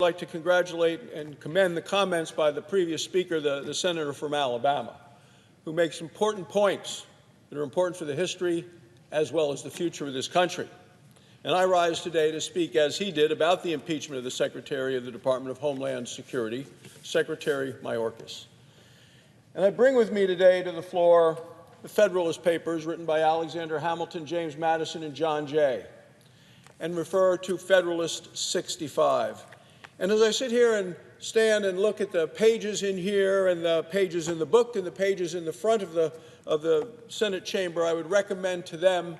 I'd like to congratulate and commend the comments by the previous speaker, the senator from Alabama, who makes important points that are important for the history as well as the future of this country. And I rise today to speak, as he did, about the impeachment of the Secretary of the Department of Homeland Security, Secretary Mayorkas. And I bring with me today to the floor the Federalist Papers written by Alexander Hamilton, James Madison, and John Jay, and refer to Federalist 65. And as I sit here and stand and look at the pages in here and the pages in the book and the pages in the front of the Senate chamber, I would recommend to them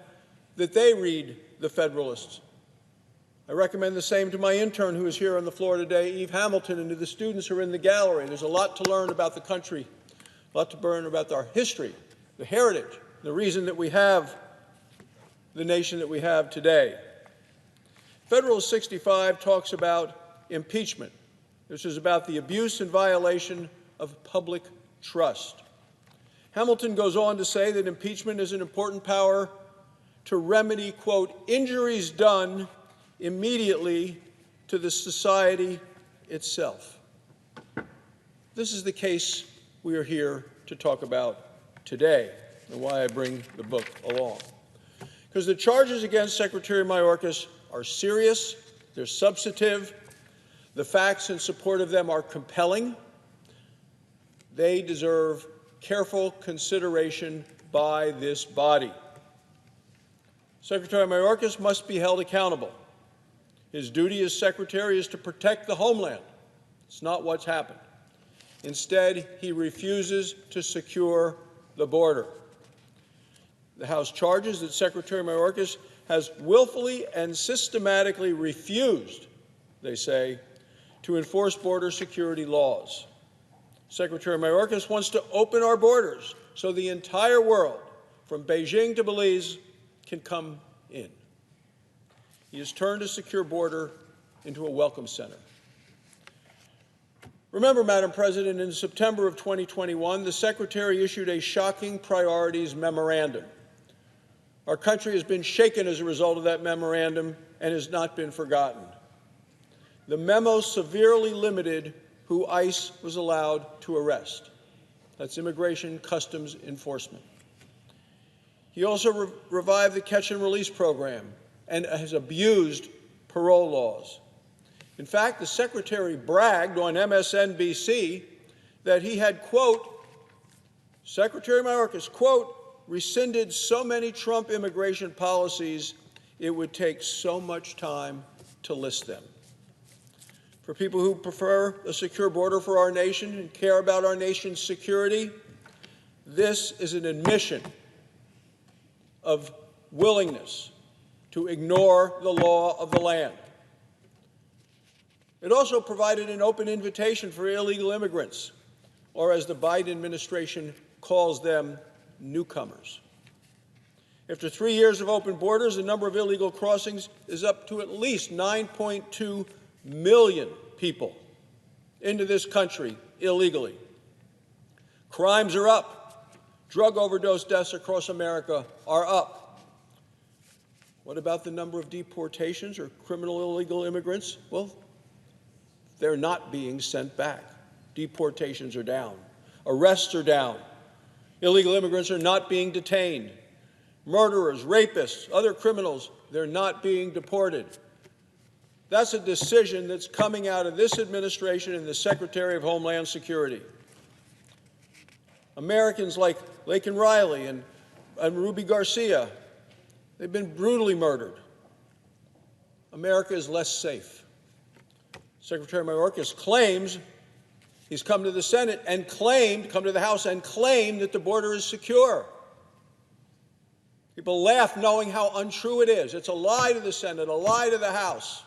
that they read the Federalists. I recommend the same to my intern who is here on the floor today, Eve Hamilton, and to the students who are in the gallery. There's a lot to learn about the country, a lot to learn about our history, the heritage, the reason that we have the nation that we have today. Federalist 65 talks about impeachment. This is about the abuse and violation of public trust. Hamilton goes on to say that impeachment is an important power to remedy, quote, injuries done immediately to the society itself. This is the case we are here to talk about today, and why I bring the book along. Because the charges against Secretary Mayorkas are serious, they're substantive, the facts in support of them are compelling. They deserve careful consideration by this body. Secretary Mayorkas must be held accountable. His duty as Secretary is to protect the homeland. It's not what's happened. Instead, he refuses to secure the border. The House charges that Secretary Mayorkas has willfully and systematically refused, they say, to enforce border security laws. Secretary Mayorkas wants to open our borders so the entire world, from Beijing to Belize, can come in. He has turned a secure border into a welcome center. Remember, Madam President, in September of 2021, the Secretary issued a shocking priorities memorandum. Our country has been shaken as a result of that memorandum and has not been forgotten. The memo severely limited who ICE was allowed to arrest. That's Immigration Customs Enforcement. He also revived the catch and release program and has abused parole laws. In fact, the Secretary bragged on MSNBC that he had, quote, Secretary Mayorkas, quote, rescinded so many Trump immigration policies it would take so much time to list them. For people who prefer a secure border for our nation and care about our nation's security, this is an admission of willingness to ignore the law of the land. It also provided an open invitation for illegal immigrants, or as the Biden administration calls them, newcomers. After 3 years of open borders, the number of illegal crossings is up to at least 9.2 million people into this country illegally. Crimes are up. Drug overdose deaths across America are up. What about the number of deportations or criminal illegal immigrants? Well, they're not being sent back. Deportations are down. Arrests are down. Illegal immigrants are not being detained. Murderers, rapists, other criminals, they're not being deported. That's a decision that's coming out of this administration and the Secretary of Homeland Security. Americans like Laken Riley and Ruby Garcia, they've been brutally murdered. America is less safe. Secretary Mayorkas claims he's come to the Senate and come to the House and claimed that the border is secure. People laugh knowing how untrue it is. It's a lie to the Senate, a lie to the House.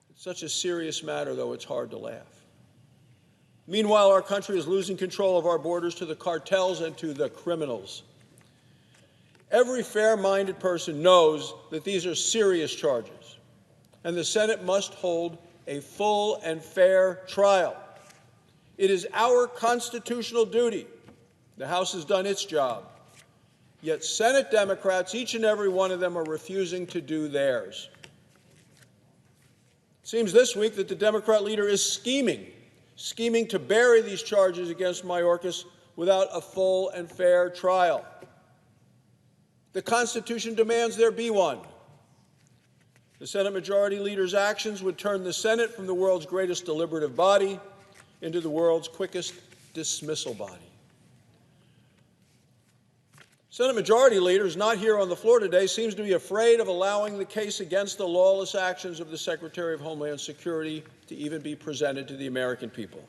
It's such a serious matter, though, it's hard to laugh. Meanwhile, our country is losing control of our borders to the cartels and to the criminals. Every fair-minded person knows that these are serious charges, and the Senate must hold a full and fair trial. It is our constitutional duty. The House has done its job. Yet Senate Democrats, each and every one of them, are refusing to do theirs. It seems this week that the Democrat leader is scheming to bury these charges against Mayorkas without a full and fair trial. The Constitution demands there be one. The Senate Majority Leader's actions would turn the Senate from the world's greatest deliberative body into the world's quickest dismissal body. Senate Majority Leader, who's not here on the floor today, seems to be afraid of allowing the case against the lawless actions of the Secretary of Homeland Security to even be presented to the American people.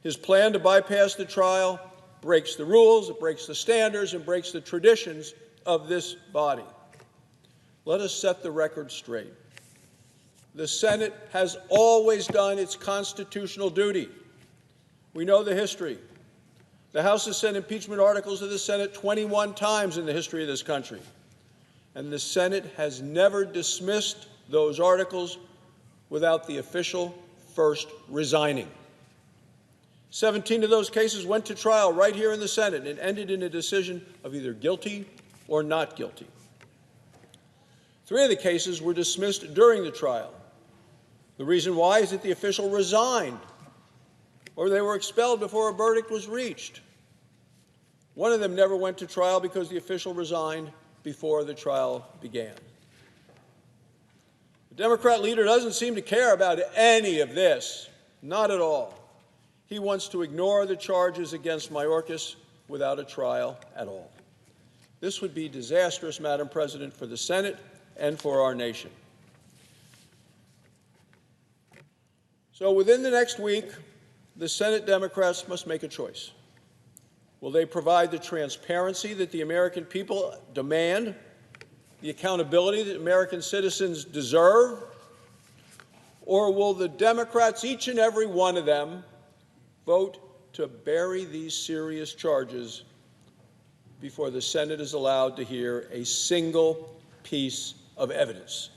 His plan to bypass the trial breaks the rules, it breaks the standards, and breaks the traditions of this body. Let us set the record straight. The Senate has always done its constitutional duty. We know the history. The House has sent impeachment articles to the Senate 21 times in the history of this country, and the Senate has never dismissed those articles without the official first resigning. 17 of those cases went to trial right here in the Senate and ended in a decision of either guilty or not guilty. 3 of the cases were dismissed during the trial. The reason why is that the official resigned or they were expelled before a verdict was reached. 1 of them never went to trial because the official resigned before the trial began. The Democrat leader doesn't seem to care about any of this, not at all. He wants to ignore the charges against Mayorkas without a trial at all. This would be disastrous, Madam President, for the Senate and for our nation. So within the next week, the Senate Democrats must make a choice. Will they provide the transparency that the American people demand, the accountability that American citizens deserve, or will the Democrats, each and every one of them, vote to bury these serious charges before the Senate is allowed to hear a single piece of evidence?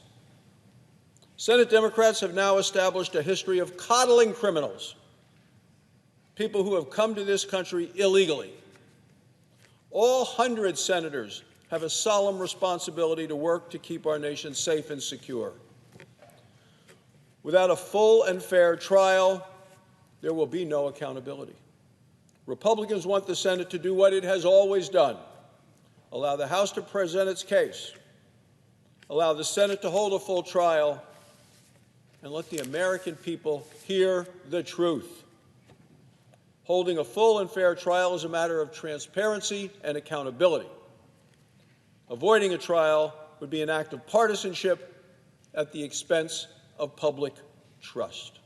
Senate Democrats have now established a history of coddling criminals, people who have come to this country illegally. All 100 senators have a solemn responsibility to work to keep our nation safe and secure. Without a full and fair trial, there will be no accountability. Republicans want the Senate to do what it has always done: allow the House to present its case, allow the Senate to hold a full trial, and let the American people hear the truth. Holding a full and fair trial is a matter of transparency and accountability. Avoiding a trial would be an act of partisanship at the expense of public trust.